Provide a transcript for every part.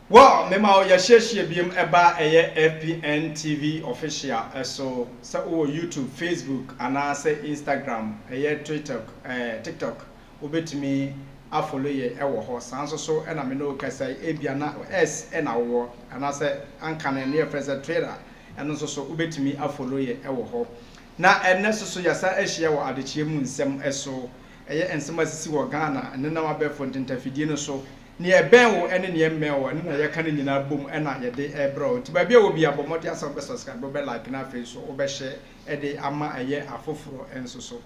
Well, mema ya share biem eba FPNTV official so YouTube, Facebook and say Instagram, Twitter, TikTok. Obetimi afollow ye ewo ho sanso so na me no kasa ebia na S na wo and say anka na near first trader and so obetimi afollow ye ewo ho. Na enne so yasa ehia wo Adekye3 Nsem eso ensem asisi wo Ghana enne na mabefo ntentafidie no so ne eben wo ene ne emme wo ene na ye kan nyina bom ena ye de ebro ti ba bia obi abomoti asa be subscribe be like na face so obe share e de ama eye afoforo enso so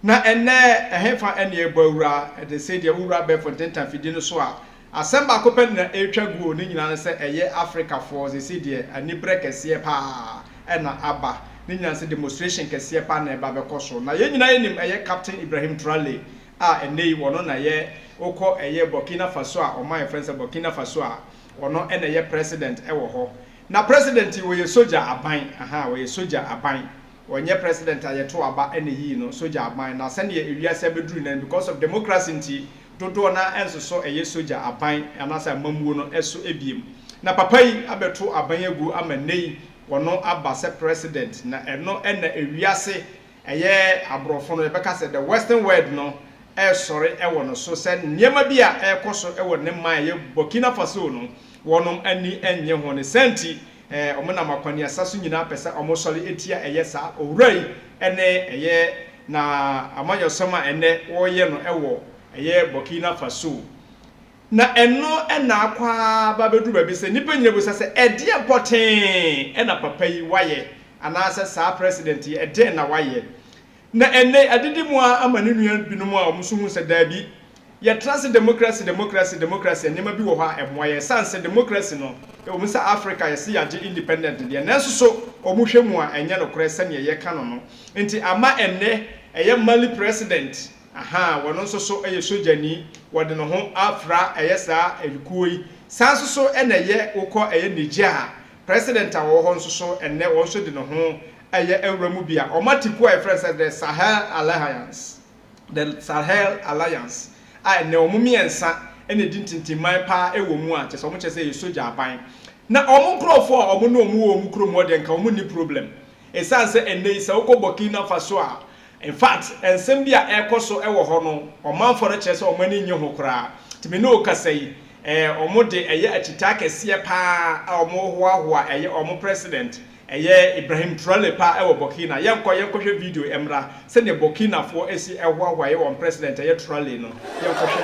na ene ehefa ene ebawura e de say de wura be fontenta fidi no so a asemba kopen na etwa guo ne nyina ne say eye Africa for ze say de ani brekese pa ena aba ne nyina say demonstration kese pa na eba be koso na ye nyina yenim eye Captain Ibrahim Traoré a enei wono na ye oko eye Burkina Faso a oman friends Burkina Faso a wono ene ye president ewo ho na president we ye soldier aban we ye soldier aban wonye president ayeto aba ene yi no soldier aban na sene ye ewiase beduru na because of democracy nti dodo na enso so eye soldier aban anasa mamuo no eso ebiem na papa yi abeto aban egu amanei wono aba se president na eno ene ewiase eye abrofo no ebeka se the western world no sorry ewo no so said niema bia ekoso ewo ne man ye Burkina Faso no wonom ani enye ho ne senti omuna makwani asaso nyina pesa omosori etia eye sa owrai ene eye na amanyo soma ene woye no ewo eye Burkina Faso na eno ena akwa babedu babi se nipa nyina busa se ede poten ena papa yi waye anasa sa president yi ede na waye na ene adedimu amane nua binom a omusuhu se dabi ye trans democracy nema bi wo ha emoye sanse democracy no e omusa Africa ye se yaje independent de na so omuhwemu a enye no kore se ne ye ka no nti ama ene eye Mali president wono nso so eye sojani wode no ho afra eye sa elikuoi sanso so ene ye ukọ eye Niger president a wo ho nso so ene wo so de no ho eye ewramu bia omatiku a friends the Sahel Alliance ne omumiensa ene dintintiman pa ewo mu a chese omu chese ye soja aban na omu PROF omu no omu omu krom ode nka omu ni problem esanse ene isa uko Burkina Faso a in fact ensem bia ekoso ewo ho no omanfo no chese omu ani nye ho kra timi no kasai omu de eye atita kese pa omu hoahoa eye omu president eye Ibrahim Traoré pa ewo Burkina yenkohwe video emra se ne Burkina fo esi ehoahoa ye won president eye Traoré no yenkohwe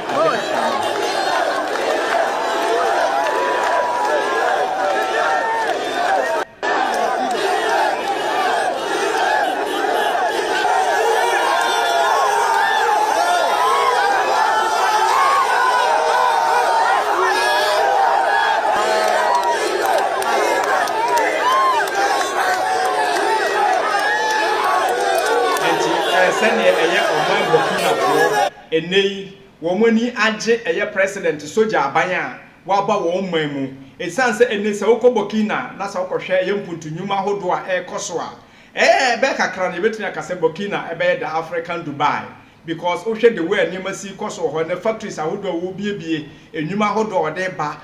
sene eye oman Burkina fo enei womani age eye president soja aban a waba wo man mu esanse ene se wokọ Burkina na se wokọhwe eye mpuntunyuma hodo a ekoso a be kakra na betumi akase Burkina ebe the African Dubai because o hwe the way anima si koso ho na factories ahodo wo biebie enyuma hodo ode ba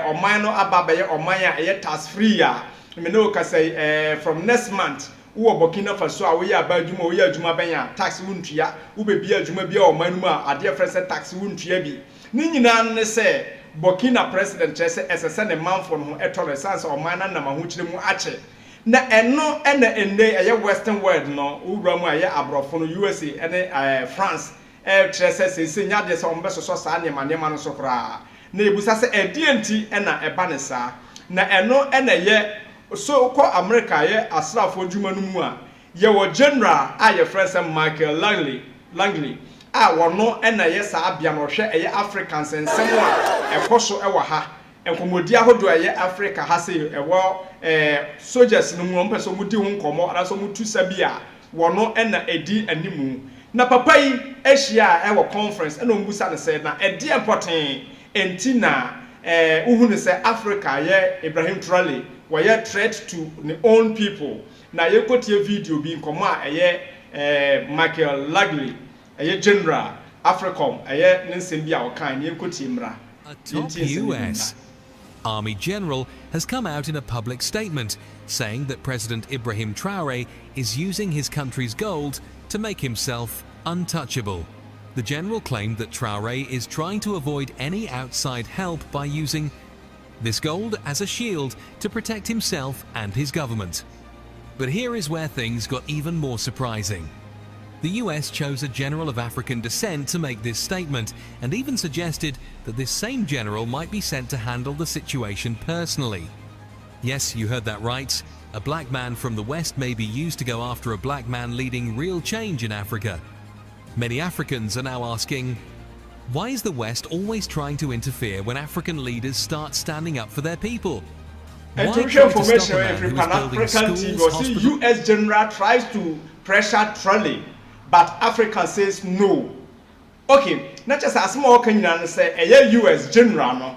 oman no aba be oman a eye tax free a me no kase from next month wo Burkina Faso a wo ya ba adwuma wo ya adwuma ben ya tax wuntua wo be bia adwuma bia o manum a ade frese tax wuntua bi ni nyina ne se Burkina president chese esese ne manfo no tolerance o man na ma ho kire mu ache na eno ene eye western world no wura mu aye abrofo no USA ene France chese se nya de se o mbe so sa ne ma no so kra na ebusa se edienti ena eba ne sa na eno ene ye so ko America ye asrafo djuma no mu a ye wo general a ye friend say Michael Langley a wono ena ye sa abia no hwe eye Africans ensem a ekoso ewa ha enkomodi ahodo eye Africa ha se ewo soldiers no mu mpeso mudi ho nkomo ara so mutu sabia wono ena edi animu na papa yi ehia ewo conference ena ombusa ne se na edi important entina uhunu se Africa ye Ibrahim Traoré were threat to the own people na ye kotie video bi nkomo a eye Michael Langley eye general Africom eye Nsem bia o kan ye kotie mra a top US army general has come out in a public statement saying that President Ibrahim Traoré is using his country's gold to make himself untouchable. The general claimed that Traoré is trying to avoid any outside help by using this gold as a shield to protect himself and his government. But here is where things got even more surprising. The US chose a general of African descent to make this statement, and even suggested that this same general might be sent to handle the situation personally. Yes, you heard that right. A black man from the West may be used to go after a black man leading real change in Africa. Many Africans are now asking, why is the West always trying to interfere when African leaders start standing up for their people? And to share information every Pan-African team, US general tries to pressure Traoré, but Africa says no. Okay, not just as more Kenyan say a US general no.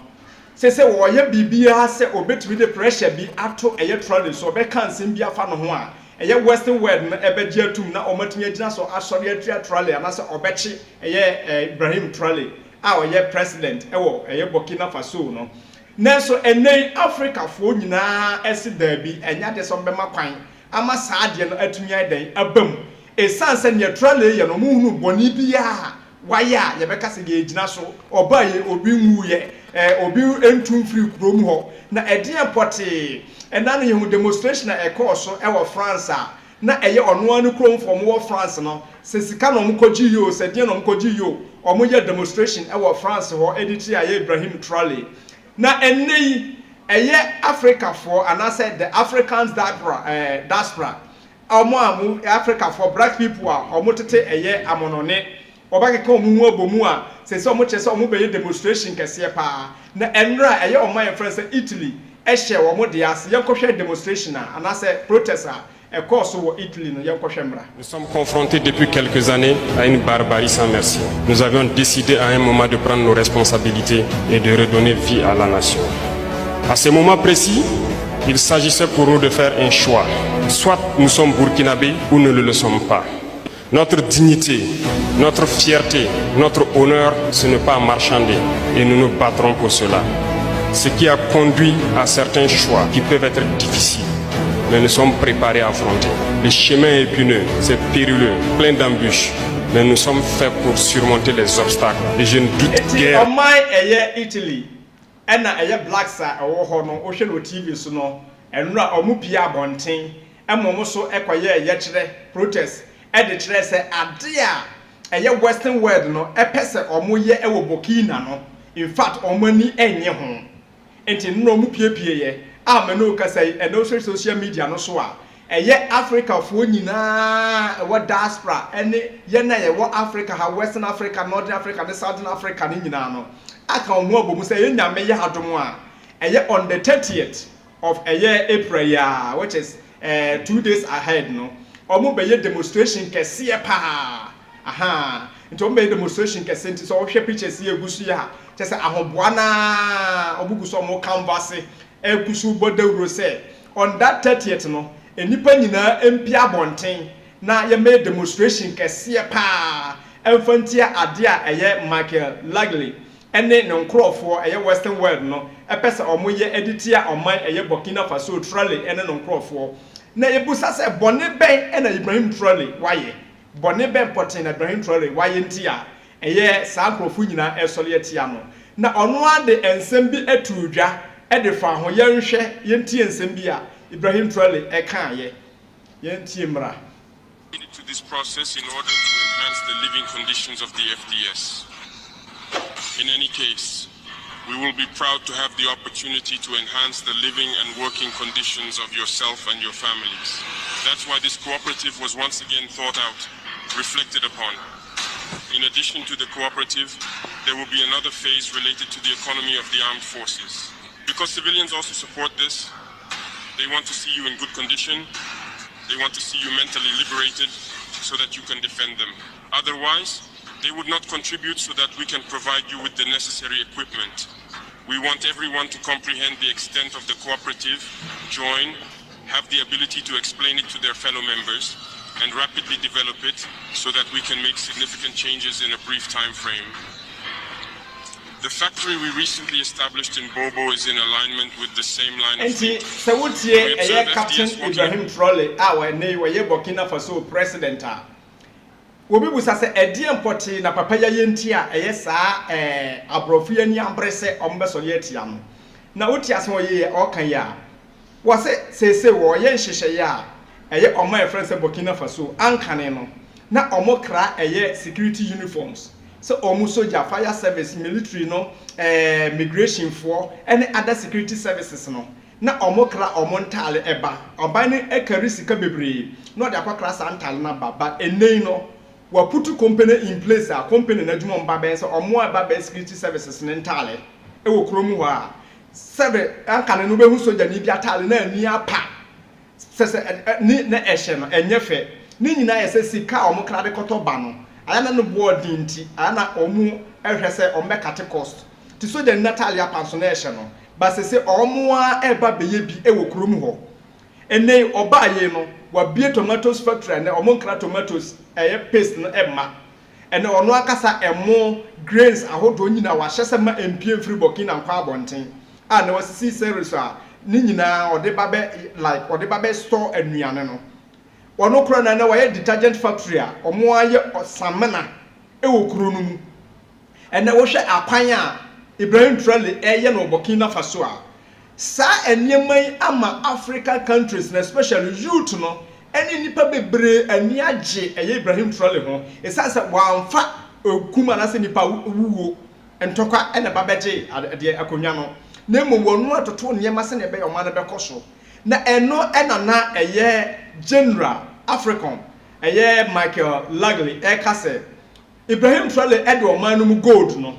Say woye bibia say obetwi the pressure be ato Traoré so be kan sim bia fa no ho a Western world no ebeji atum na omatumi agina so asori atua Traoré ana se obechi Ibrahim Traoré a oye president ewo Burkina Faso no. Nanso enei Africa fo nyina esi da bi enya de so bema kwan ama saade no atumi adan abam esanse ne Traoré ye no muhunu boni bia waya ye beka se ge agina so oba ye obi nwuye obi entum free krom ho na edin pote ena no yehu demonstration na ekoso ewo France na eye ono anu krom from wo France no se sika no mkoji yo se din no mkoji yo omo ye demonstration ewo France ho editi aye Ibrahim Traoré na enei eye Africa for and I said the Africans diaspora omo Africa for black people omo tete eye amonone obake ko mu obomu a se omo chese omo be demonstration kese pa na enra eye omo ye France Italy ehye omo de ase yenkohwe demonstration and I said protest Nous sommes confrontés depuis quelques années à une barbarie sans merci. Nous avions décidé à un moment de prendre nos responsabilités et de redonner vie à la nation. À ce moment précis, il s'agissait pour nous de faire un choix. Soit nous sommes burkinabés ou nous ne le sommes pas. Notre dignité, notre fierté, notre honneur, ce n'est pas marchander et nous nous battrons pour cela. Ce qui a conduit à certains choix qui peuvent être difficiles. Mais nous sommes préparés à affronter. Le chemin est épineux, c'est périlleux, plein d'embûches. Mais nous sommes faits pour surmonter les obstacles. Et je ne doute guère. Italy, and a black side or no ocean TV so no, and Ramu Pia Bonting, and Momoso Equaye Yetre protest. Adekye3 say adia a Western world no a pese omoye ewo Burkina no. In fact, omani enye ho. Enti no mu piepie ye. Ameno ka say and also social media no so a Africa fo nyina what diaspora ene ye na ye what Africa ha Western Africa, Northern Africa, the Southern Africa ni nyina no aka omo abomu say ye nyame ye hadom a on the 30th of April ya, which is 2 days ahead no omo be ye demonstration kese pa aha nti omo be demonstration kese nti so hwe pictures ye gusu ya tese ahoboa na obuguso omo canvas ekusu bodawro say on that 30th no enipa nyina empia bonten na ye made demonstration kese pa emfantia ade a eye Michael Lagley ene no nkrofo eye Western world no epese omo ye editia oman eye Burkina Faso Traoré ene no nkrofo na yebusa se bone ben ena Ibrahim Traoré waye bone ben poten na Ibrahim Traoré waye ntia eye sa nkrofo nyina esole etia no na ono ade ensem bi atudwa ede fa ho yenhwe yentie ensem bi a Ibrahim Traoré ekaye yentie mra to this process in order to enhance the living conditions of the FDS. In any case, we will be proud to have the opportunity to enhance the living and working conditions of yourself and your families. That's why this cooperative was once again thought out, reflected upon. In addition to the cooperative, there will be another phase related to the economy of the armed forces. Because civilians also support this, they want to see you in good condition, they want to see you mentally liberated so that you can defend them. Otherwise, they would not contribute so that we can provide you with the necessary equipment. We want everyone to comprehend the extent of the cooperative, join, have the ability to explain it to their fellow members, and rapidly develop it so that we can make significant changes in a brief time frame. The factory we recently established in Bobo is in alignment with the same line of Enti thought. se wotie eye Captain Ibrahim Traore a ne waye Burkina Faso president a obi busa se ede empoti na papa ya yenti a eye saa abrofu ani ambrese ombeso ye tia no na wotie aso ye okan ya wo se wo ye nhyehyeye a eye omo e friend se Burkina Faso ankane no na omo kra eye security uniforms so omo soldier fire service military no migration for any other security services no na omo kra omo ntale eba oban ne ekari sika bebre no de akwa sa ntale na baba enei no wa put company in place a company na dwuma mba ben so omo eba be security services ne ntale e wo kromu ho a sebe ankane no behu soldier ni bia tale na ani apa sese ni na ehye no enyefe ni nyina yese sika omo kra de kotoba no ayana no board nti ayana omu ehwese ombekate cost ti so de Natalia pensionation no ba sese omu a eba beye bi ewo kurom ho ene obaye no wa bie tomatoes factory na omo nkra tomatoes eye paste no emma ene ono akasa emo grains ahodo nyina wa hyese ma empie free Burkina nkwa abonten a na wasisi series a ni nyina ode babe like ode babe store anuane no ono kro na waye detergent factory a omo aye samena ewo kro no mu ene wo hwe akwan a Ibrahim Traore eye no Burkina Faso a sa enieman ama African countries na especially youth no ene nipa bebre ani age eye Ibrahim Traore ho esansa wanfa okuma na se nipa wuwo entokwa ene babeje de akonwa no na mmom atoto niema se ne be yoma na bekoso na eno enana eye general African eye Michael Lagley kase Ibrahim Traore ede omanu mu gold no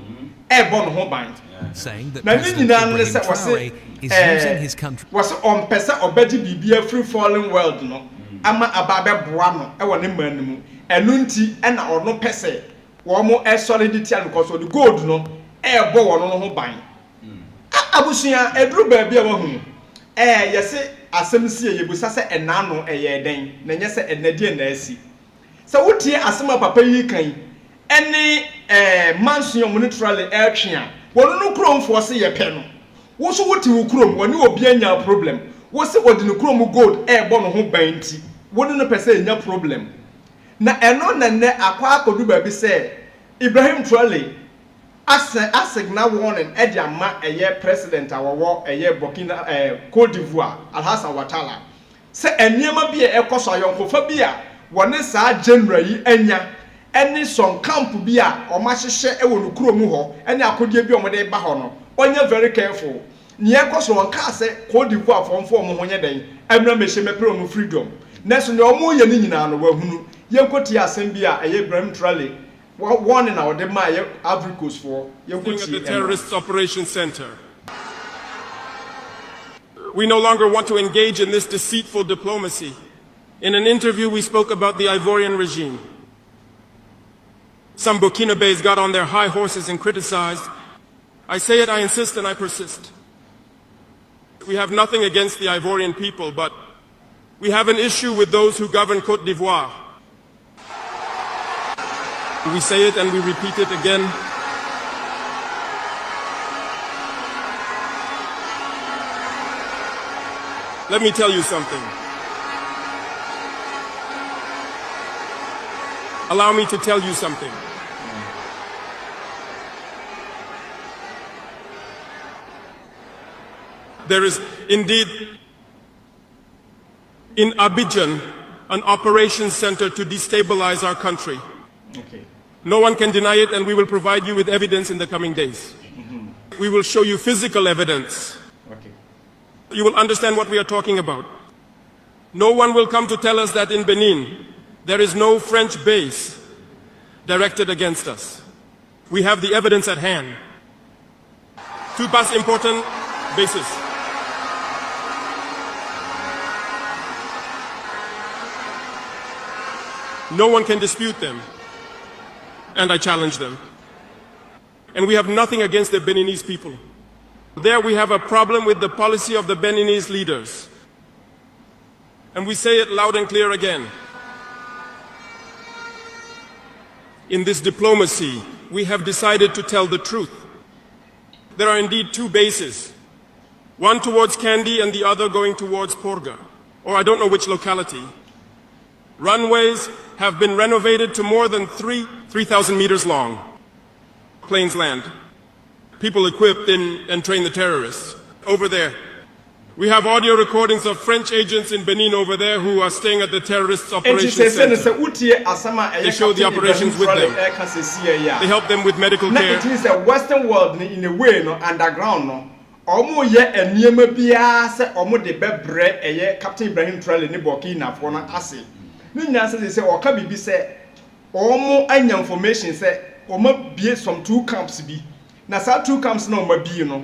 bon ho ban saying that President Ibrahim Traore is using his country was on pesa obeji bibia free falling world no ama ababe boa no e wo ne man mu enu nti e na ono pese wo mo solidity and because the gold no bo wo no ho ban abusuya edru ba bia wo hu yese asem sie yebusa se enano eye den na nye se enadie na asi se wotie asema papa yi kan ene mansion monetarily airtwea wono no kromfo se ye pe no wo so wote wo krom woni obi anya problem wo se wodi no krom gold bo no ho ban ti woni no pese anya problem na eno na ne akwa akodu ba bi se Ibrahim Traore asigna warning edi ama eye president awowo eye Burkina Cote d'Ivoire Alhassan Ouattara se eniema bi ekoso ayonkofa bi a woni saa general yi anya eni son camp bi a o ma hyehye ewo no kurom ho eni akodie bi o mo de ba ho no onye very careful ni ekoso won ka se Cote d'Ivoire fomfo mo ho nye den emra mehye mepro mo freedom neso ne o mo ye ni nyina no wahunu yenkoti asem bi a eye Ibrahim Traore one in our Demaya Africos for at the terrorist operation center. We no longer want to engage in this deceitful diplomacy. In an interview, we spoke about the Ivorian regime. Some Burkinabés got on their high horses and criticized. I say it, I insist, and I persist. We have nothing against the Ivorian people, but we have an issue with those who govern Côte d'Ivoire. We say it and we repeat it again. Let me tell you something. Allow me to tell you something. There is indeed in Abidjan an operations center to destabilize our country. Okay. No one can deny it, and we will provide you with evidence in the coming days. We will show you physical evidence. Okay. You will understand what we are talking about. No one will come to tell us that in Benin there is no French base directed against us. We have the evidence at hand. Two past important bases. No one can dispute them. And I challenge them. And we have nothing against the Beninese people. There we have a problem with the policy of the Beninese leaders. And we say it loud and clear again. In this diplomacy, we have decided to tell the truth. there are indeed two bases, one towards Kandy and the other going towards Porga, or I don't know which locality. Runways have been renovated to more than 3,000 meters long. Planes land. People equipped and train the terrorists over there. We have audio recordings of French agents in Benin over there who are staying at the terrorists' operations center. They show the operations with them. They help them with medical care. It means the Western world in a way, no underground, no. Omo ye eniyema bia se omo de bebre eye Captain Ibrahim Traore ni Burkina Faso na ase. Ni nyina se oka bibi se omo anya information se omo bie some 2 camps bi. Na sa 2 camps na omo bie no.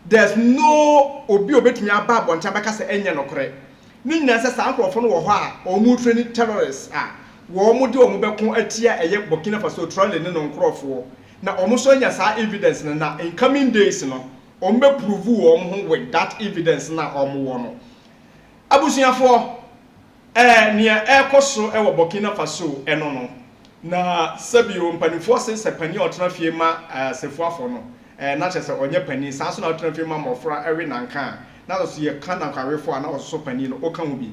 There's no obi obetumi aba boncha beka se enye nokore. Ni nyina se sa ankrofo no wo ho a omo train terrorists a wo omo de omo beko atia eye Burkina Faso Traore ni no nkrofo. Na omo so nya sa evidence na in coming days no ombe prove with that evidence na wono abusuafo nia ekoso e wo Burkina Faso eno no na sabio mpanifo se pani otena fie ma sefuafo no na chese onye pani sa so na otena fie ma mofra ewe nanka na so ye kana kwawefo na so pani no oka hu bi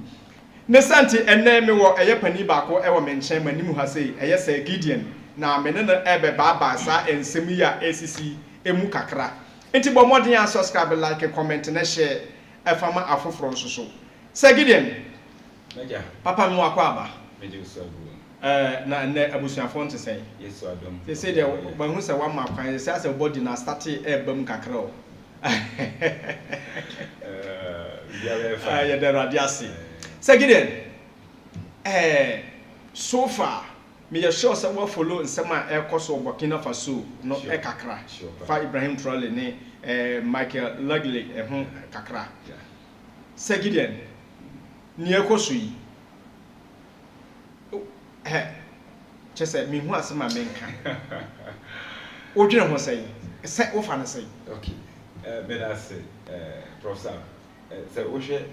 ne santi enne me wo eye pani baako e wo menchen manimu ha sei eye se Gideon na menene ebe baba sa ensem ya ACC emu kakra. Inti bo modern and subscribe, like, comment, and share. Efama afofro nso so. Sir Gideon. Meja. Papa mu akwaba. Meja so na ne abusuafo nte say. Yes so adom. They say there ba hu say one ma kwan say as body na start bam kakra o. Ya de radiasi. Sir Gideon. So far me ya sure say we follow nsem a ekoso Burkina Faso no kakra fa Ibrahim Traore ne Michael Lugley ho kakra Sir Gideon ni ekoso yi chese me hu asema menka o dwene ho say o fa na say okay me da say Prof sir say o hwe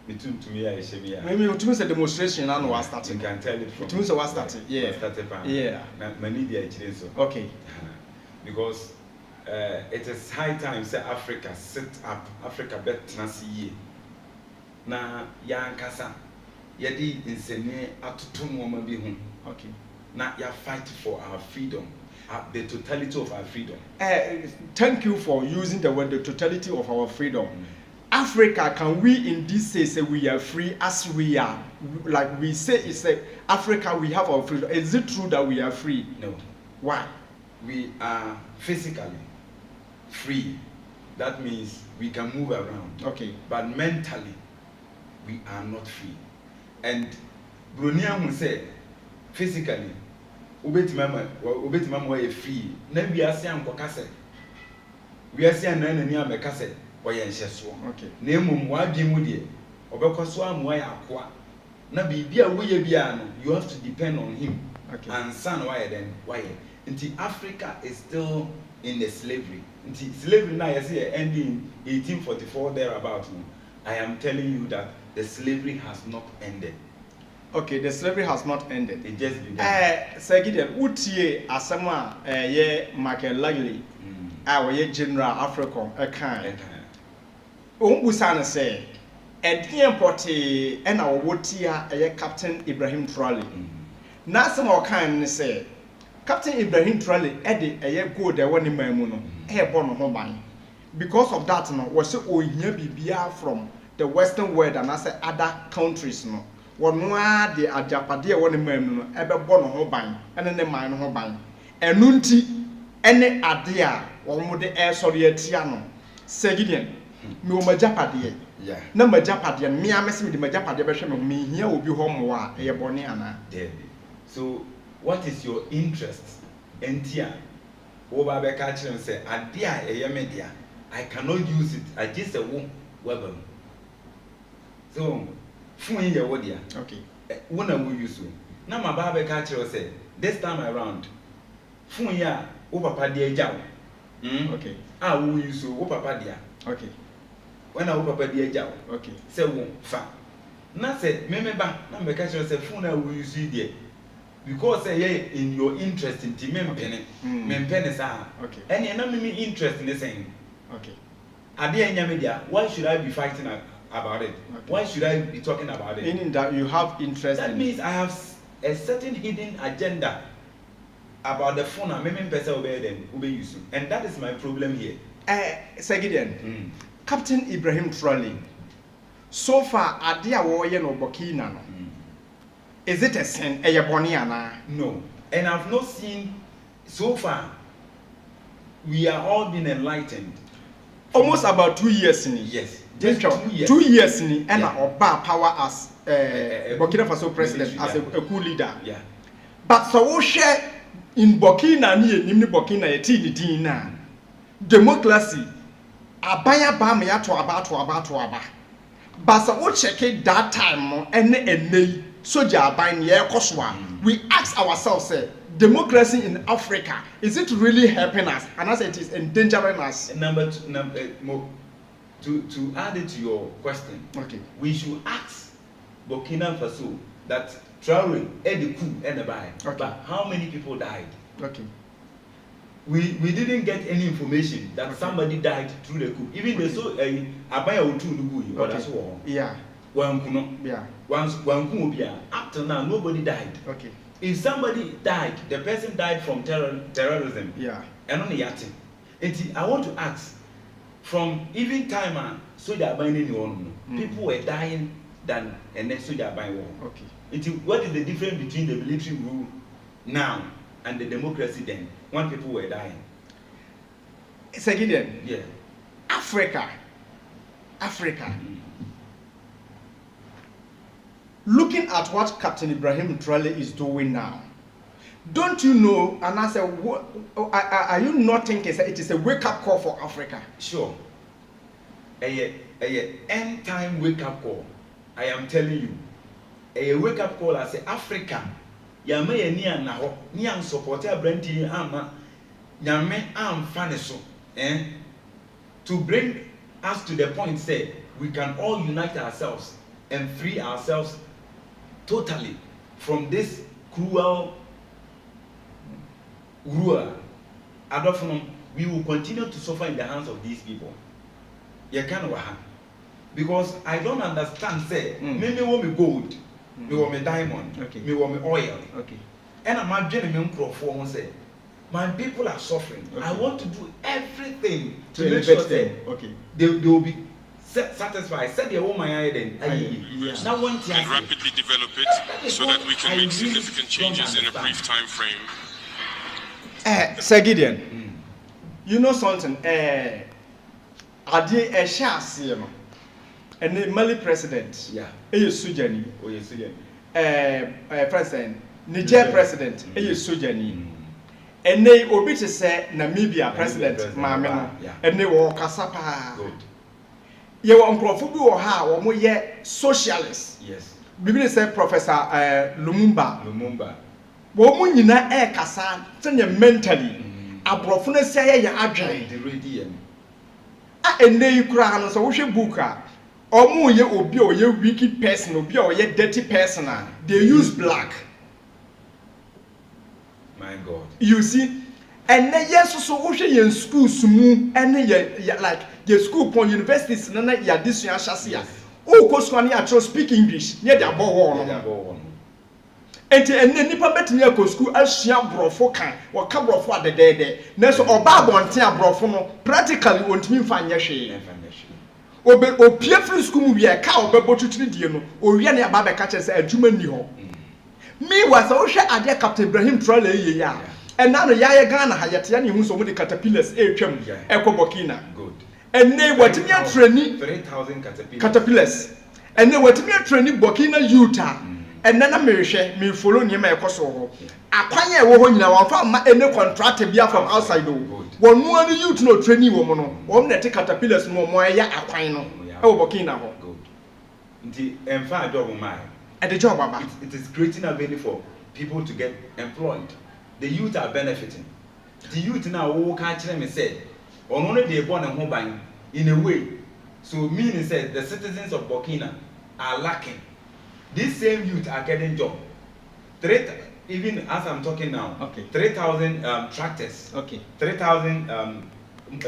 me ya ishemia me tumi say demonstration na no was starting. You can tell it from tumi say was starting yeah na mani dia chire so okay because it is high time say Africa sit up Africa bet na see na ya nkasa ya di nsene atoto nwoma bi hu okay na ya fight for our freedom the totality of our freedom. Thank you for using the word the totality of our freedom. Africa, can we in this say we are free as we are? Like we say, it's a Africa, we have our freedom. Is it true that we are free? No. Why? We are physically free. That means we can move around. Okay. But mentally, we are not free. And Brunia will say, physically, ubeti mama we free. Then we are saying kokase. We are saying nani ni amekase. Okay. Name wadwe mu de obekoso amwa ya akwa na bibia woye bia no you have to depend on him. Okay. And son why then why until Africa is still in the slavery until slavery now you see ending 1844 thereabout. I am telling you that the slavery has not ended. Okay, the slavery has not ended. It just began. Sir Gideon, utie asama ye Michael Lugley ye General Africom kan Umbusana say, and the importe and our wotia a Captain Ibrahim Traore. Now some more kind say, Captain Ibrahim Traore added a year good there one in Mamuno, born home. Because of that, no, was so bia from the Western world and I say other countries, no. One more the Ajapadia one in Mamuno, ever born home and then the mine home. And nunti any idea or more the air sorry tiano. Seguidian. Me o majapade yeah na majapade me amese me de majapade be hwe me hia obi ho mo a ye bone ana so what is your interest entia wo ba be ka kire say ade a eye media I cannot use it I just a wo webam so fun ye wo dia okay wo na wo use na ma ba be ka kire say this time around fun ya wo papa de agya okay wo use wo papa dia okay when I papa di agya okay say wo fa na say memeba na me ka kire say phone na we use there because say in your interest in team mempene sa okay and na me interest in the saying Okay. At the end of media, why should I be fighting about it? Okay. Why should I be talking about it? Meaning that you have interest. That means I have a certain hidden agenda about the phone I'm making better than use. And that is my problem here. Segidian, Captain Ibrahim Traoré, so far, Adia Warrior no Burkina. Is it a sin, a Yaboniana? No. And I've not seen so far. We are all being enlightened. Almost about 2 years in. Yes. Just 2 years. 2 years in, and Oba power as Burkina Faso president, as a coup leader. Yeah. But so we share in Burkina, ni Burkina, a Dina. Democracy. Abaya bam ya to aba. But so we check it that time, and soldier buying ye koswa. We ask ourselves, democracy in Africa, is it really helping us? And as it is endangering us. Number two, to add it to your question, okay, we should ask Burkina Faso that Traoré had the coup and the buy. Okay. But how many people died? Okay. We didn't get any information that somebody died through the coup. Even the so abaya otu nugu or that's all. Yeah. Yeah. Once up till now nobody died. Okay. If somebody died, the person died from terrorism. Yeah. And only yachting. I want to ask, from even time soldier buying anyone, people were dying than and then soldier buying war. Okay. What is the difference between the military rule now and the democracy then? When people were dying. Segidian. Yeah. Africa. Looking at what Captain Ibrahim Traoré is doing now, don't you know? And I said, are you not thinking it is a wake-up call for Africa? Sure. A end time wake-up call. I am telling you, a wake-up call. I say Africa. Yame ni anaho ni am support a brandi ama yame am faneso to bring us to the point say we can all unite ourselves and free ourselves totally from this cruel rule. We will continue to suffer in the hands of these people. Because I don't understand say maybe want me gold, me want me diamond, me want me oil. Okay. And I'm getting me PROF say my people are suffering. Okay. I want to do everything to make sure that they will be satisfied. Said the whole my then. Now one and rapidly develop it so that we can make significant changes in a brief time frame. Segidian, you know something? Adi Eshasi, and the Mali president. Yeah. Sujani. Oh, yes, Sujani. President. Niger president. Sujani. And they obi to say Namibia president. Mamma. And they were Kasapa. Good. You were uncrophobia or how or more yet socialist. Yes. Bibi say Professor Lumumba. Lumumba. You na kasa mentally. Abrofuna say ya adwen. The radiant. And they cry so we should book her. Or ye obi or ye wicked person, obi or ye dirty person. They use black. My God. You see, and then yes, so we should in school smooth and ye like your school point universities nana ya this year shasia. Oh, cause one ya speak English near their bow. And then nipa betimi akọ school ahia brofo kan wo ka brofo adedede na so oba abonte abrofo no practically ontimi mfa nya hwe obe opie free school mu bia ka obebo tuturi die no owie na aba be ka chese adwuma ni ho me was o hwe ade Captain Ibrahim Traoré ye ya and now ya Ghana ha yete ya ne hu so mo de caterpillars etwam ekọ Burkina good and ne watimi atrani 3000 caterpillars and ne watimi atrani Burkina youth and then me follow near my coso. I can't go home now. I found any contract from outside. One more youth no training woman. One that take caterpillars no more. Ya aquino. Oh, Burkina. Good. The empire job of mine. At the job, Baba. It is creating a value for people to get employed. The youth are benefiting. The youth now who can't me say, only they born and home in a way. So meaning said the citizens of Burkina are lacking. These same youth are getting job. Even as I'm talking now, 3,000 tractors, 3,000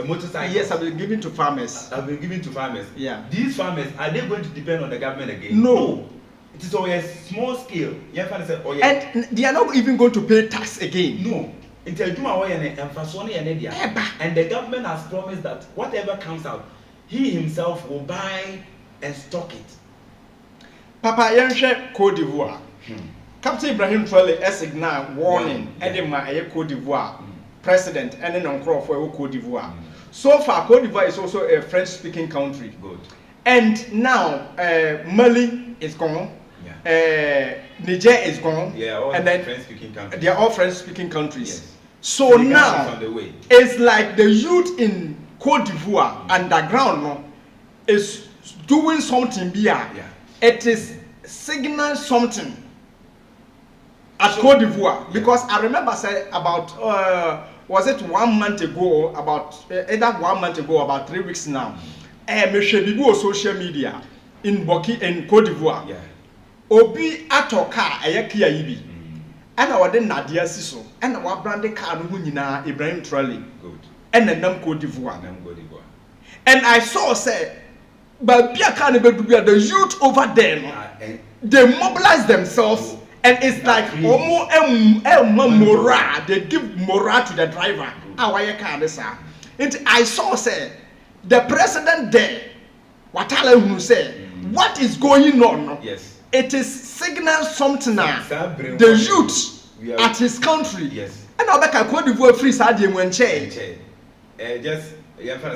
motorcycles. Yes, have been given to farmers. Have been given to farmers. Yeah. These farmers, are they going to depend on the government again? No. It is on a small scale. And they are not even going to pay tax again. No. And the government has promised that whatever comes out, he himself will buy and stock it. Papa Yanshe Cote d'Ivoire. Captain Ibrahim Traoré signal warning Edema Cote d'Ivoire president and then on crop for Cote d'Ivoire. So far, Cote d'Ivoire is also a French-speaking country. Good. And now Mali is gone. Niger is gone. Yeah, all and then French-speaking countries. They are all French-speaking countries. Yes. So now it's like the youth in Cote d'Ivoire underground no, is doing something here. Yeah. It is signal something at Cote d'Ivoire because I remember say about was it 1 month ago, about either 1 month ago, about 3 weeks now. Me social media in Cote d'Ivoire. Yeah. Obi atoka ayakia yibi. And our then Nadia Siso and our branded car Munina Ibrahim Traoré. Good. And the Nam Cote d'Ivoire. And I saw say but the youth over there they mobilize themselves and it's like morale. They give morale to the driver. And I saw say the president there who say what is going on? Yes. It is signal something now. The youth at his country. Yes. And now back at Cote d'Ivoire free Sadim when just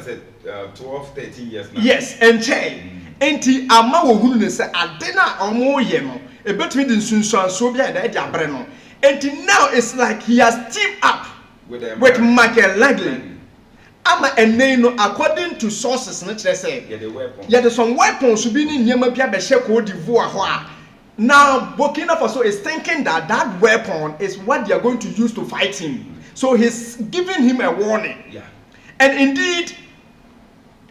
said 12, 13 years now. Yes, and Che. Enti ama wo hunu ne say adena omo ye no e betumi di nsunsuan so bia da e dia bre no. Enti now it's like he has teamed up with Michael Langley. Ama enen no according to sources na kire say yeah the some weapons should be ni nyama bia be hye Cote d'Ivoire ho a. Now Burkina Faso is thinking that that weapon is what they are going to use to fight him. So he's giving him a warning. Yeah. And indeed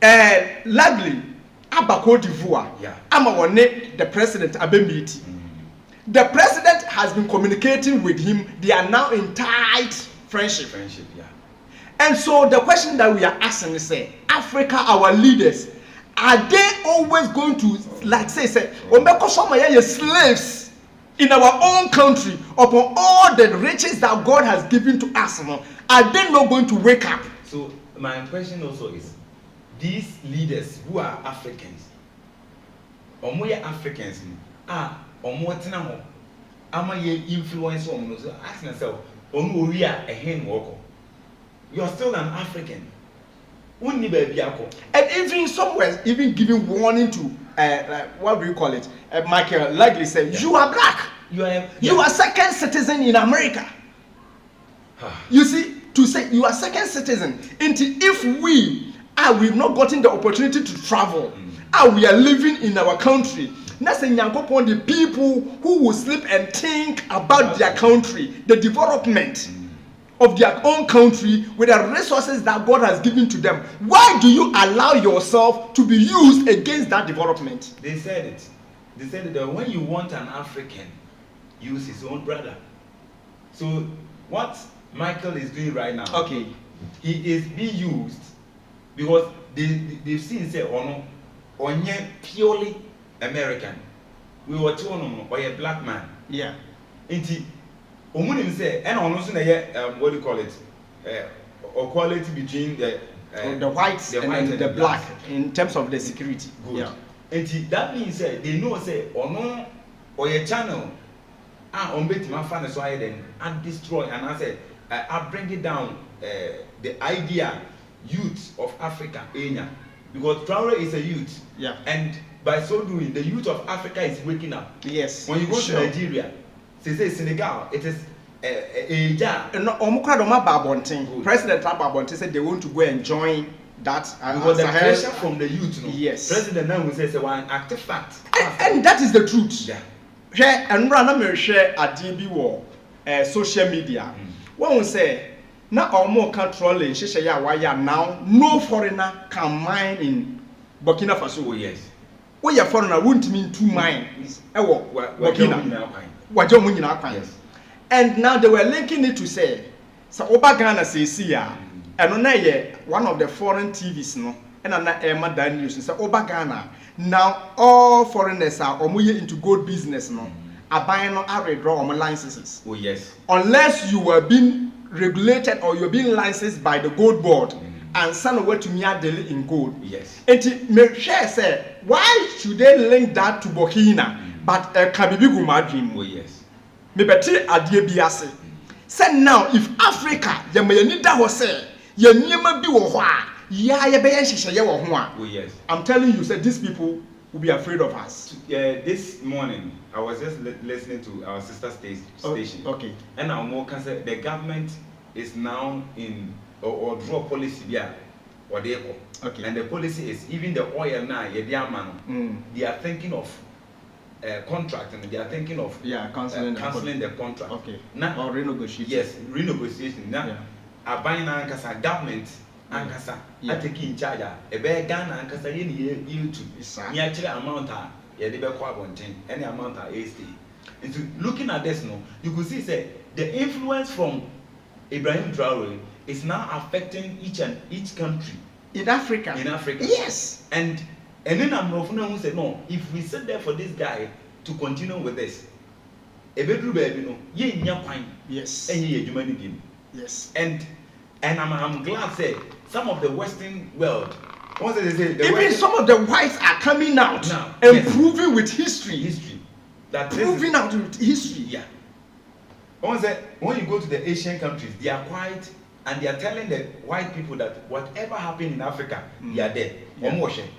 Langley Aba Cote d'Ivoire. Yeah. Ama wone the president abemiti. The president has been communicating with him. They are now in tight friendship. Yeah. And so the question that we are asking is say Africa, our leaders, are they always going to like say slaves in our own country upon all the riches that God has given to us? Are they not going to wake up? So my question also is these leaders who are Africans, Africans are influence on so ask yourself, you're still an African. And even somewhere, even giving warning to what do you call it? Michael Langley said, you are black. You are second citizen in America. You see, to say you are second citizen, if we've not gotten the opportunity to travel, we are living in our country. That's the people who will sleep and think about their country, the development of their own country with the resources that God has given to them. Why do you allow yourself to be used against that development? They said it. They said that when you want an African, use his own brother. So what Michael is doing right now, okay, he is being used because they've seen say onye purely American. We were told by a black man. Yeah. Say, and also what do you call it? Equality between the whites and the black in terms of the security. Good. Yeah. And that means they know say or a channel on bet my fan so I then and destroy and I said I bring it down the idea youth of Africa because Traoré is a youth. Yeah. And by so doing the youth of Africa is waking up. Yes. When you go to Nigeria, say Senegal, it is President Trump said they want to go and join that. Because the pressure from the youth, yes. President now says one active fact. And that is the truth. Yeah. And run share a DB war social media. One will say now or more controlling now no foreigner can mine in Burkina Faso. Oh, yes. Where your foreigner won't mean to mine. Yes. And now they were linking it to say, so Oba Ghana says, And na one of the foreign TVs no and na Emma Dan news say Oba Ghana. Now all foreigners are into gold business no. Buying no withdraw licenses. Oh yes. Unless you were being regulated or you're being licensed by the gold board and send away to Mia Delhi in gold. Yes. And me share say why should they link that to Burkina but Kabibi Gumadrim? Oh yes. Me beti adie bi ase. Say now if Africa ye me ni da ho say ye niema bi wo ho a ya ye be ye hyehyeye wo ho a. Oh yes. I'm telling you say these people will be afraid of us. This morning I was just listening to our sister station. Okay. And our more say the government is now in or draw policy there or they okay. And the policy is even the oil now they are thinking of contract and they are thinking of cancelling the contract. Okay. Now or renegotiation. Yes, renegotiation. Now a buying ankasa government ankasa I take in charge a bear Ghana ankasa you to near amount yeah they be quite one thing any amount are stay. And so looking at this now you could see say the influence from Ibrahim Traore is now affecting each country in Africa. Yes. And then I'm who said no, if we sit there for this guy to continue with this, a bedroom baby no, ye nya yes. And ye human being. Yes. And I'm glad say some of the Western world, once they say even some of the whites are coming out now and proving with history. That proving out with history. Yeah. When you go to the Asian countries, they are quiet and they are telling the white people that whatever happened in Africa, they are there.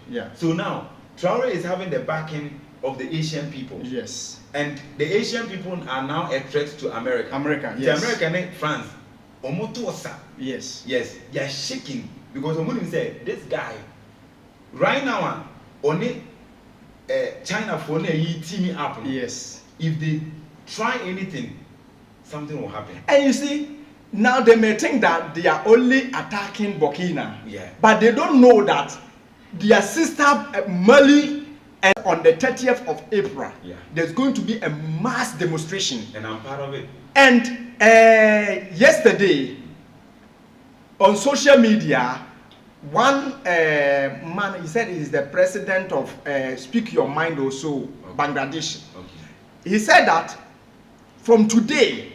Yeah. So now, Traore is having the backing of the Asian people. Yes. And the Asian people are now a threat to America. Yes. The American France. Yes. Yes. They are shaking because Omunim said, this guy, right now, only China for teaming up. Yes. If they try anything, something will happen. And you see, now they may think that they are only attacking Burkina. Yeah. But they don't know that their sister Mali, and on the 30th of April, there's going to be a mass demonstration. And I'm part of it. And yesterday, on social media, one man, he said he's the president of Speak Your Mind also, Bangladesh. Okay. He said that from today,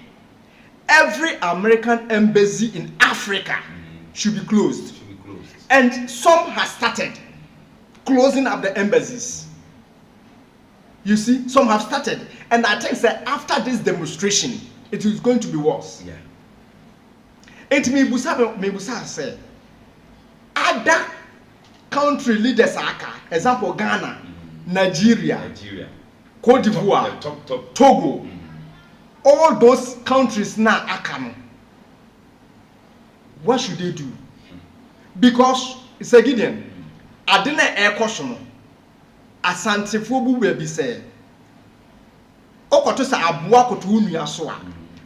every American embassy in Africa should be closed. And some have started closing up the embassies. You see, some have started. And I think that after this demonstration, it is going to be worse. Yeah. It may be said, other country leaders are, example, Ghana, Nigeria, Cote d'Ivoire, Togo, all those countries now are. What should they do? Because it's a Gideon. I didn't air caution. Asante fobu will be said. Okoto sa abua koto unu ya so a.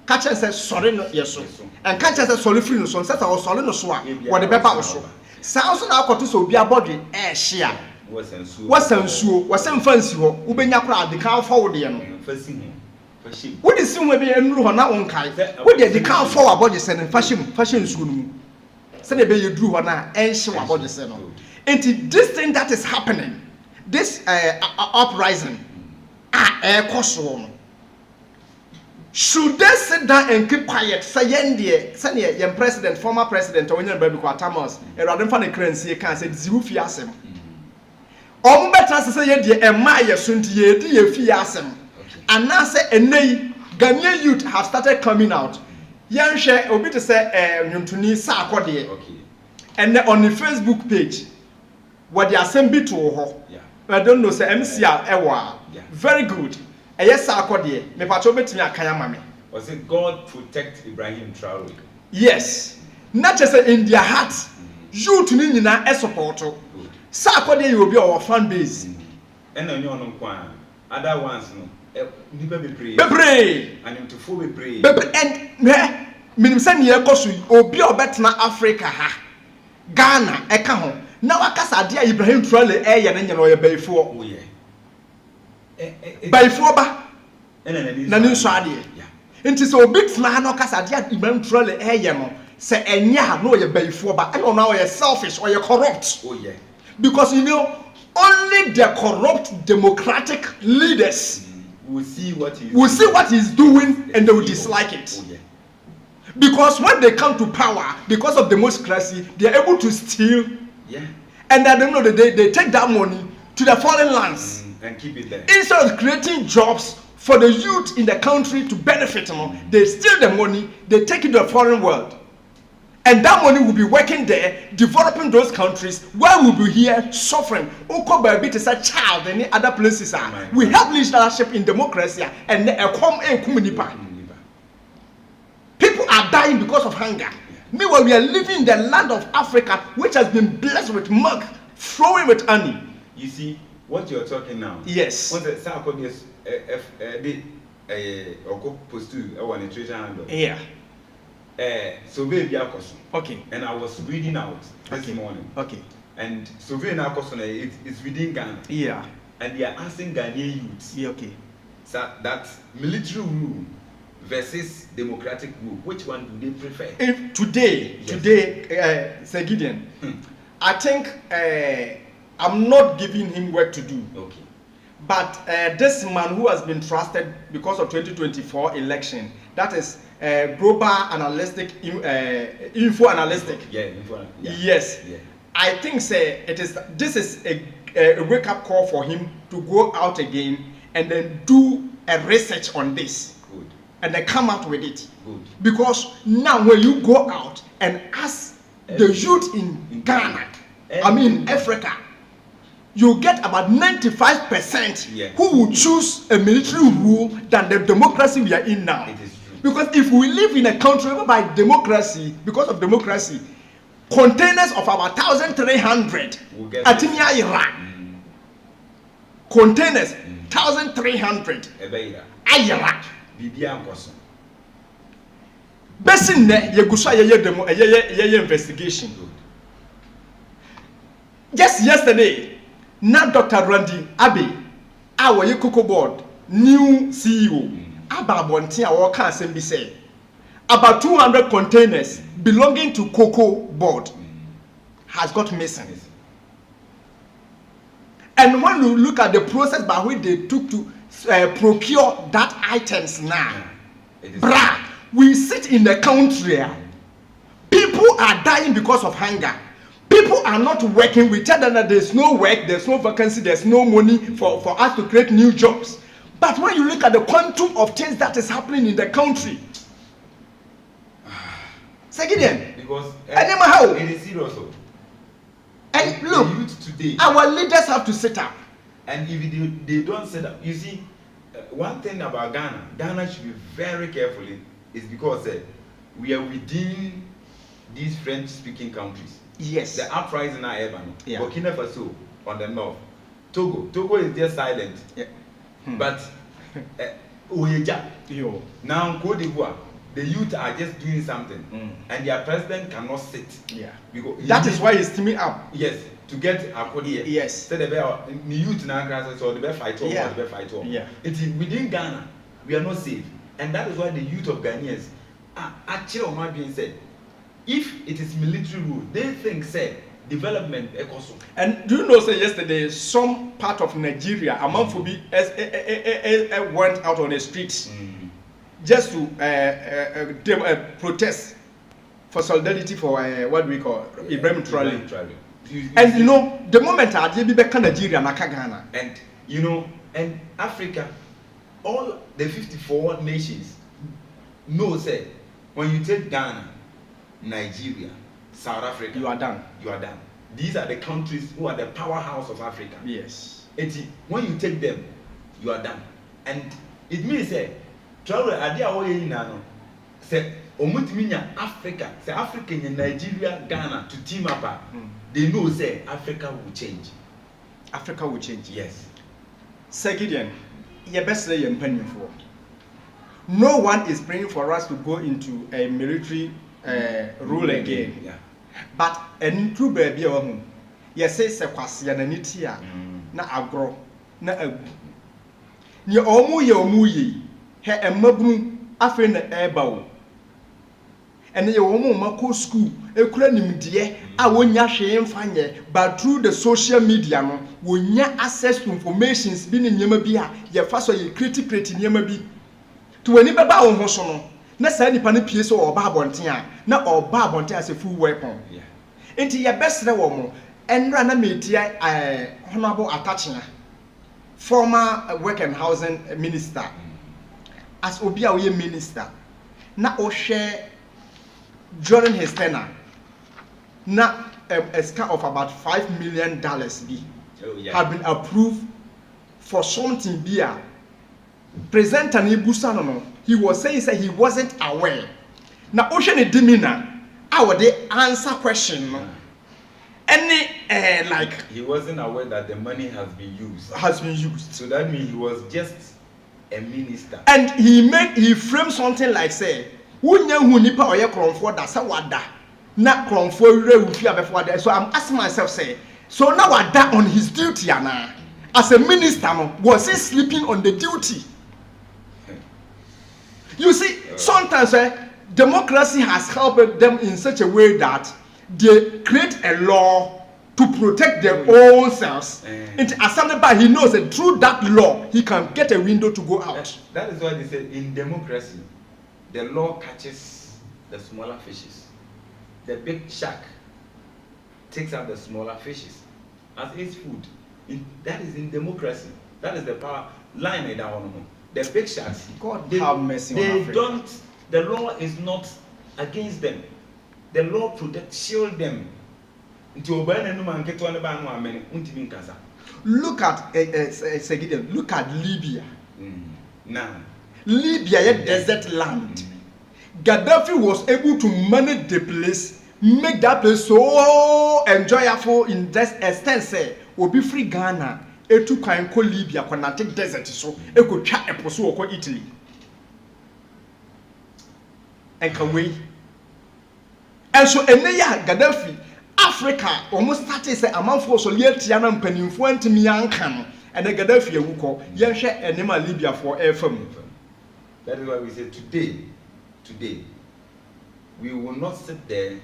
Catcher says sorry no yeso. And catcher says sorry free no so. Says I was sorry no so a. What the pepper was so. Sounds na akoto so obi abodi share. Was sensuo. Was fancy ho. Ubenya kra de kan forward ye no. What is soon we be enru ho na onkai. What the kan forward body send fashion nsuo no mu. Say be you do ho na enhye wa body send no. And this thing that is happening, this uprising, should they sit down and keep quiet? Say yen president, former president, or when baby Thomas, and rather than currency, can say ziu fiasem. Or better say ye and my soon to ye fiasem. And now say and nay, Ghanaian youth have started coming out. Yan share obi to say Nyuntuni sa akode. And on the Facebook page. What the assembly to ho. I don't know say MCR ewa. Very good. Yes akode. Me pacho betimi akanya mame. Was it God protect Ibrahim Traore? Yes. Not just in their hearts. You to ni nyina support. Sa akode you be our fan base. And on your kwa other ones no. Nipa be pray. Be pray. And him to full be pray. And me minim say ne ekoso obi obetna Africa ha. Ghana eka ho. Now akasa dia Ibrahim Traore ya na nyana oye bayfo. Oh yeah. Bayfo ba. Na ni nso ade. Nti so obi tna no akasa dia Ibrahim Traore ya no. say enya no ye bayfo ba and now you're selfish or you're corrupt. Oh yeah. Because you know only the corrupt democratic leaders will see what he's doing and they will dislike it. Oh yeah. Because when they come to power, because of democracy, they are able to steal. Yeah. And at the end of the day, they take that money to the foreign lands and keep it there. Instead of creating jobs for the youth in the country to benefit, they steal the money, they take it to the foreign world. And that money will be working there, developing those countries, where we'll be here suffering. Oko baby is a child, any other places are. We have leadership in democracy and people are dying because of hunger. Meanwhile, we are living in the land of Africa, which has been blessed with milk, flowing with honey. You see, what you're talking now. Yes. What's the SARP post on a treasure handle? Yeah. Survey okay. And I was reading out this morning. Okay. And survey now it's within Ghana. Yeah. And they are asking Ghanaian youths. Yeah, okay. So that military rule versus democratic rule, which one do they prefer? If today, Sir Gideon, I think I'm not giving him work to do. Okay. But this man who has been trusted because of 2024 election, that is global analytic, info analytic. Yeah. Yes. Yeah. I think this is a wake-up call for him to go out again and then do a research on this. Good. And then come out with it. Good. Because now when you go out and ask the youth in Ghana, Africa, you get about 95% who will choose a military rule than the democracy we are in now. It is true. Because if we live in a country by democracy, because of democracy, containers of about 1,300 Atimia Iraq. Containers 1,300 Iraq. Besin ne yegusa ye investigation. Just yesterday, now Dr. Randy Abbey, our Cocoa Board new CEO, Ababontia or can be said about 200 containers belonging to Cocoa Board has got missing. And when you look at the process by which they took to procure that items now, we sit in the country. People are dying because of hunger. People are not working. We tell them that there's no work, there's no vacancy, there's no money for us to create new jobs. But when you look at the quantum of things that is happening in the country, because it is serious. And look, the youth today, our leaders have to sit up. And if they don't sit up, you see, one thing about Ghana should be very careful is because we are within these French-speaking countries. Yes. The uprising are ever. Yeah. Burkina Faso on the north. Togo is just silent. Yeah. But now Cote d'Ivoire, the youth are just doing something, and their president cannot sit. Yeah. Because that is why he's teaming up. Yes. To get Akodi. Yes. So the youth now crisis or the fight or the fight or. Yeah. It is within Ghana, we are not safe, and that is why the youth of Ghanaians are actually being said. If it is military rule, they think say development ecoso. And do you know say yesterday some part of Nigeria, Amanfobi went out on the streets just to protest for solidarity for what we call Ibrahim Traore. And you know, the moment I did back Nigeria, Ghana, and you know, and Africa, all the 54 nations know say when you take Ghana, Nigeria, South Africa, you are done. You are done. These are the countries who are the powerhouse of Africa. Yes. When you take them, you are done. And it means travel idea say Africa, say Africa in Nigeria, Ghana to team up. They know say Africa will change. Africa will change. Yes. Gideon, your best say you're penny for. No one is praying for us to go into a military rule again. Yeah. But a true baby or home. Yes, say Sequasia and Nitia, na agro, na abu. Ye omu ye, he a mabu, afin the airbow. and ye wo ma ko school ekura nimdie a wonya hwe mfanye but through the social media no wonya access to informations bi ne nyema bi a ye fa so ye create nyema bi to wani beba wo ho so no na sa nipa ne pie so oba abonten a na oba abonten as a full weapon enti ye besre wo mo enra na metia honorable Adekye3 former work and housing minister as obi a we minister na o share during his tenure na a scale of about $5 million had been approved for something beer. Presenter Nibusa no, he was saying that he wasn't aware. Now ocean demeanor, our they answer question no. Any like he wasn't aware that the money has been used. So that means he was just a minister. And he framed something like say, "Wunya hu nipa oye kronfo da sa wada na kronfo wure wufi abefo da." So I'm asking myself say, so now wada on his duty ana as a minister no, was he sleeping on the duty? You see, sometimes democracy has helped them in such a way that they create a law to protect their own selves. And as somebody he knows that through that law he can get a window to go out. That is why they said in democracy, the law catches the smaller fishes. The big shark takes out the smaller fishes as its food. That is in democracy. That is the power line in that one. The big sharks, God have mercy on Africa. Don't. The law is not against them. The law protects, shield them. Look at look at Libya. Now, Libya, a desert land. Gaddafi was able to manage the place, make that place so enjoyable in that extent. Say, will be free Ghana. Etu kan ko Libya ko na take desert so e ko twa epo so ko Italy and can we and so eneya Gaddafi Africa almost started say amanfo so lietia na mpanimfo antimi yanka no and Gaddafi ewuko ye hwe enema Libya for FM. That is why we say today we will not sit there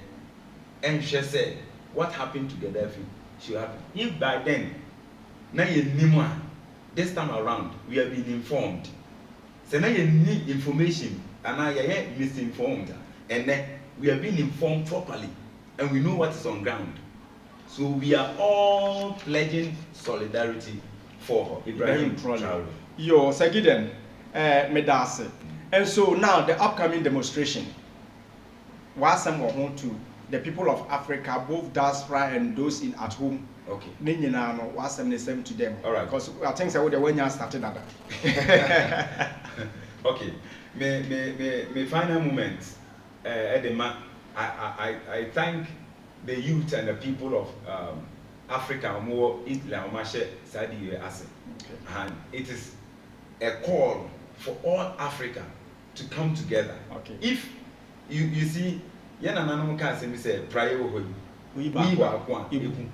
and say what happened to Gaddafi should happen. If by then now this time around we have been informed. So now you need information and now you are misinformed. And then we have been informed properly and we know what is on ground. So we are all pledging solidarity for Ibrahim Traore. Yo, Sagiden, Medase. And so now the upcoming demonstration, Wasam want to the people of Africa, both diaspora and those in at home. Okay. Ninyina no wasam the same to them. All right. Because I think so the when you started that. Okay. My final moments. Edema, I thank the youth and the people of Africa more Islam Mashe Sadi Ase. And it is a call for all Africa to come together. Okay. If you see, yana nanu ka se mi say prayer wo we ba kwa eku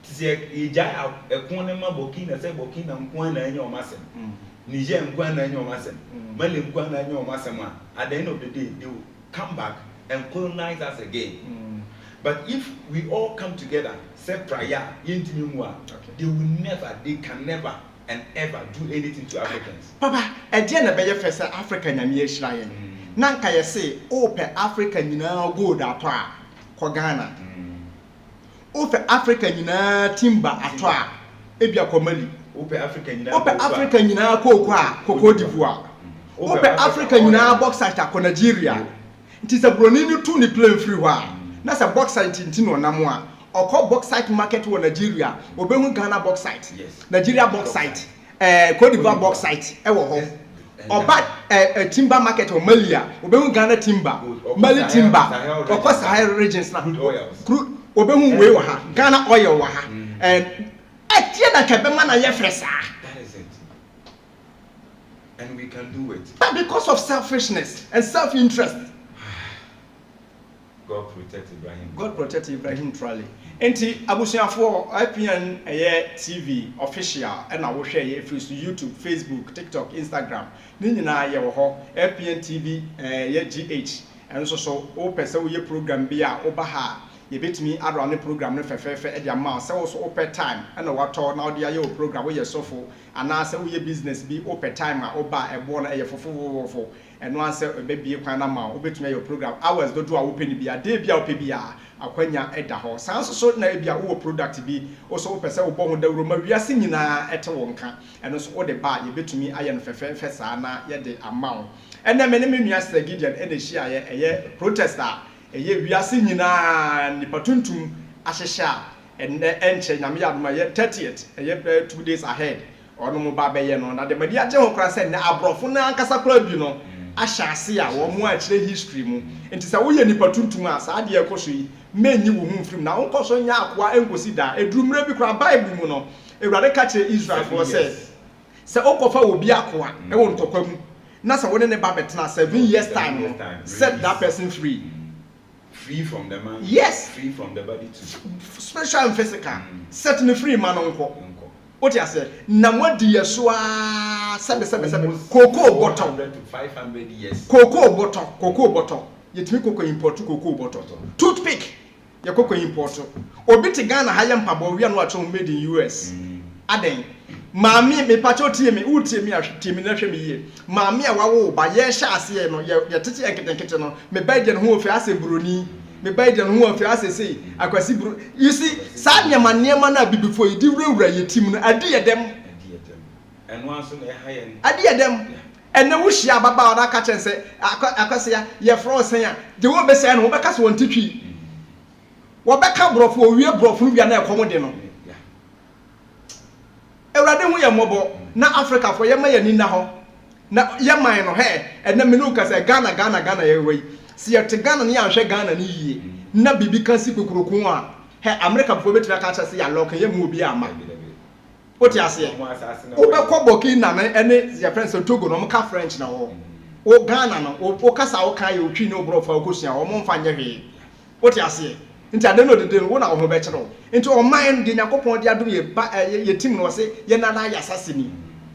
ti ija ekun ne ma Burkina say Burkina nkwan na anya o masem Niger nkwan na anya o masem Mali nkwan na anya o masem at the end of the day they will come back and colonize us again. But if we all come together say prayer yintimi mu a they can never and ever do anything to Africans. Papa e dey na be first Africa nyame ehira yen nanka ye say ope Africa nyina gold ato a ko Ghana ope Africa nyina timber ato a ebia ko Mali ope Africa nyina ko a Cote d'Ivoire ope Africa nyina bauxite ko Nigeria nti se broni ni tu ni plane free ho a na se bauxite nti no nam a okọ bauxite market wo Nigeria obehu Ghana bauxite Nigeria bauxite Cote d'Ivoire bauxite e wo ho oba timber market o Malia obehu Ghana timber Mali timber okọ Sahel regions na crude obehu we wo ha Ghana oil wo ha and etie na kebema na ye fresa. That is it. And we can do it. But because of selfishness and self-interest. God protect Ibrahim. God protect Ibrahim Traore. Enti abusuafo FPNTV official and I will share ye through YouTube, Facebook, TikTok, Instagram. Ni nyina ye wo ho FPNTV ye GH and so o pese wo ye program bi a oba ha ye betimi ado ne program no fefefe e dia ma se wo so open time and wato na odi aye o program wo ye sofo ana se wo ye business bi open time a oba ebo na eye fofo eno anse ebebie kwan na ma wo betimi aye program hours do do a wo peni bi a day bi a wo pe bi a akwanya eda ho san so na e bia wo product bi o so pese wo bo ho dawro ma wiase nyina ete wo nka eno so wo de ba ye betumi aye no fefefe saa na ye de amount ene me ne me nua Gideon e de hia ye eye protester eye wiase nyina nipa tuntum ahyehya ene enche nyame yadoma ye 30th eye 2 days ahead ono mo ba be ye no na de madi agye ho kra se na abrofo na ankasa kra bi no ahyase a wo mo akire history mu enti se wo ye nipa tuntum a saa de ekoso yi menyi wo hu mfrim na onkoso nya akwa enkosi da edurumre bi kra bible mu no ewrade ka kire Israel for se okofa wo bi akwa e wo ntokwa mu na se woni ne ba betena 7 years time set that person free from the man, yes, free from the body too, spiritual and physical. Set me free man unko. What you say? Na mwadi yeswa 7 cocoa bottle 100 to 500 years. Cocoa bottle. Yetimi cocoa import cocoa bottle. Toothpick. Ye cocoa import. Obi te Ghana haya mpabo wi anu acho made in US. Aden. Maami me pacho tie me utie me ahwetie me na hwe me yie. Maami a wawo ba ye hya ase no ye tete enketenkete no me baide no ho ofi ase broni. Me baide no ho ofi ase sei akwasi bro. You see, sa niema na bibifo yi di wura ye tim no ade ye dem. Eno anso na haya ni. Ade ye dem. Ene wo hia baba oda ka chense akwase ya ye frozen a de wo be sei no wo be ka so won titwi. Wo be ka brofo owie brofo bia na ekomo de no. Ewrade hu ye mobo na Africa for ye ma ye ni na ho na ye man no he ena me no ka say Ghana ye wei si ye te Ghana ni anhwe Ghana ni yie na bibi kan si kokurokun a he America for betira ka cha say ya lock ye mu obi ama oti ase wo be ko Burkina na ene ye friends Togo no ka French na ho o Ghana no o kasa o kan ye otwi ne obro fa okosua o mo mfa nye hwe oti ase nti ade no de wo na wo ho be kire nti o man de Yakopon de adom ye tim no se ye nana ya sasemi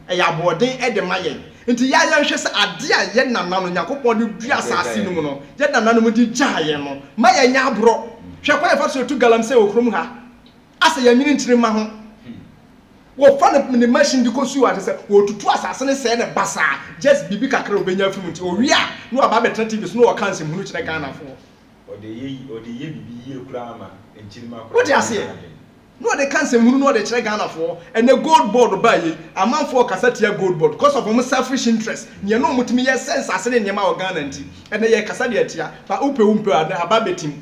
e ya boden e de maye nti ya hwe se ade a ye nana no Yakopon de dua asase no mu no ye nana no mu di gyaye no ma ye nya abro hwe kwa fa so tu galamse okrum ha ase ya nyini ntire ma ho wo fa ne machine di kosu ate se wo tutu asase ne se ne basa just bibi kakra obenya film nti o wi a no aba betra TV so no wo kan se hunu kire Ghana fo ode ye bibi ye kura ama enchirima kura. What you say? No they can't say hunu no dey kire Ghana for and the gold board ba ye amanfo kasa tia gold board because of them selfish interest ne no mutumi ye sense ase ne nyema o Ghana nti and ye kasa de atia ba umpe na aba betim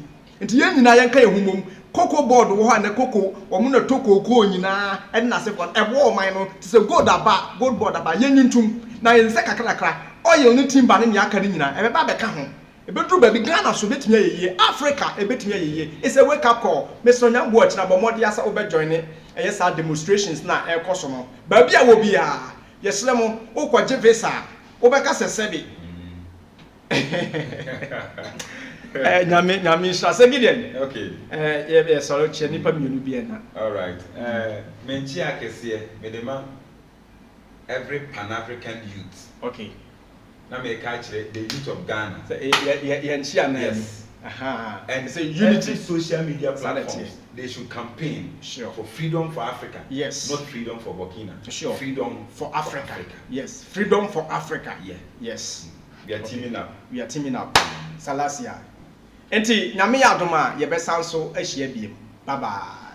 nti ye nyina ye nka ye humom cocoa board wo ha ne cocoa wo mu na toko ko nyina and na se for e wo man no ti se gold board aba ye nyintum na ye nse kakrakra oil ne timba ne nya aka ne nyina e be ba be ka ho ebedru baby Ghana so betimi ayeye Africa ebetimi ayeye it's a wake up call Mr. Nyambo achina bomodi asa obe join yes our demonstrations na e koso no baby a wo bia yesle mo ukwaje visa obeka sesebi nyame strase Gideon okay ye solo che nipa mienu bia na all right menchi akese medema every Pan-African youth okay na me ka kire the youth of Ghana yes and say unity social media platforms they should campaign for freedom for Africa, yes, not freedom for Burkina, freedom for Africa. Yes, freedom for Africa, yes, we are teaming up Salasia enti nyame yadoma ye besan so ahia biem bye bye.